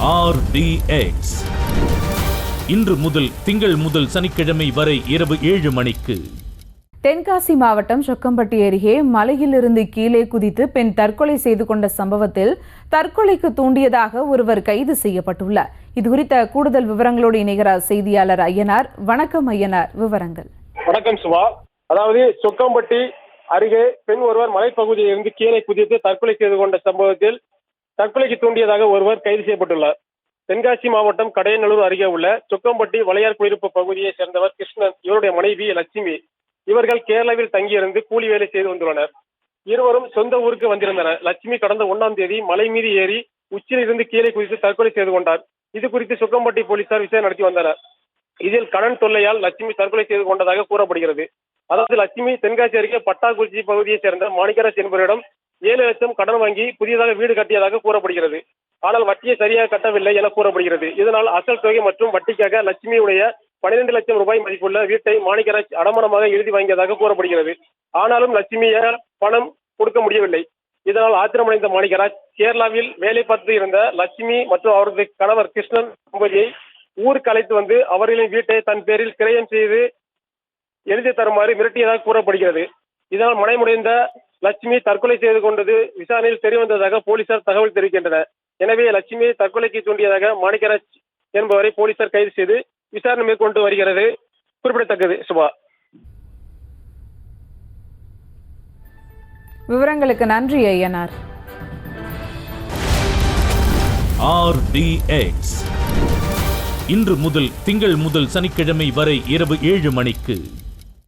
RDX இன்று முதல் திங்கள் முதல் சனிக்கிழமை வரை இரவு 7 மணிக்கு. தென்காசி மாவட்டம் சொக்கம்பட்டி அருகே மலையிலிருந்து கீழே குதித்து பெண் தற்கொலை செய்து கொண்ட சம்பவத்தில் தற்கொலைக்கு தூண்டியதாக ஒருவர் கைது செய்யப்பட்டுள்ளார். இதுகுறித்த கூடுதல் விவரங்களோடு இணைகிறார் செய்தியாளர் ஐயனார். வணக்கம் ஐயனார், விவரங்கள். வணக்கம் சுபா. அதாவது சொக்கம்பட்டி அருகே பெண் ஒருவர் மலைப்பகுதியில் இருந்து கீழே குதித்து தற்கொலை செய்து கொண்ட சம்பவத்தில் தற்கொலைக்கு தூண்டியதாக ஒருவர் கைது செய்யப்பட்டுள்ளார். தென்காசி மாவட்டம் கடையநல்லூர் அருகே உள்ள சொக்கம்பட்டி வளையார் குடியிருப்பு பகுதியை சேர்ந்தவர் கிருஷ்ணன், இவருடைய மனைவி லட்சுமி. இவர்கள் கேரளாவில் தங்கியிருந்து கூலி வேலை செய்து வந்துள்ளனர். இருவரும் சொந்த ஊருக்கு வந்திருந்தனர். லட்சுமி கடந்த 1ஆம் தேதி மலை மீது ஏறி உச்சியில் இருந்து கீழே குதித்து தற்கொலை செய்து கொண்டார். இது குறித்து சொக்கம்பட்டி போலீசார் விசாரணை நடத்தி வந்தனர். இதில் கடன் தொல்லையால் லட்சுமி தற்கொலை செய்து கொண்டதாக கூறப்படுகிறது. அதாவது லட்சுமி தென்காசி அருகே பட்டாக்குறிச்சி பகுதியை சேர்ந்த மாணிக்கராஜ் என்பவரிடம் 7 லட்சம் கடன் வாங்கி புதியதாக வீடு கட்டியதாக கூறப்படுகிறது. ஆனால் வட்டியை சரியாக கட்டவில்லை என கூறப்படுகிறது. இதனால் அசல் தொகை மற்றும் வட்டிக்காக லட்சுமியுடைய 12 லட்சம் ரூபாய் மதிப்புள்ள வீட்டை மாணிக்கராஜ் அடமானமாக எழுதி வாங்கியதாக கூறப்படுகிறது. ஆனாலும் லட்சுமியால் பணம் கொடுக்க முடியவில்லை. இதனால் ஆத்திரமடைந்த மாணிக்கராஜ் கேரளாவில் வேலை பார்த்து இருந்த லட்சுமி மற்றும் அவரது கணவர் கிருஷ்ணன் தம்பதியை ஊருக்கு அழைத்து வந்து அவர்களின் வீட்டை தன் பேரில் கிரயம் செய்து எழுதி தருமாறு மிரட்டியதாக கூறப்படுகிறது. இதனால் மனமுடைந்த லட்சுமி தற்கொலை செய்து கொண்டது விசாரணையில் தெரியவந்ததாக போலீசார் தகவல் தெரிவிக்கின்றனர். எனவே லட்சுமியை தற்கொலைக்கு தூண்டியதாக மாணிக்கராஜ் என்பவரை போலீசார் கைது செய்து விசாரணை மேற்கொண்டு வருகிறது குறிப்பிடத்தக்கது. சுபா, விவரங்களுக்கு நன்றி ஐயனார். RDX இன்று முதல் திங்கள் முதல் சனிக்கிழமை வரை இரவு 7 மணிக்கு.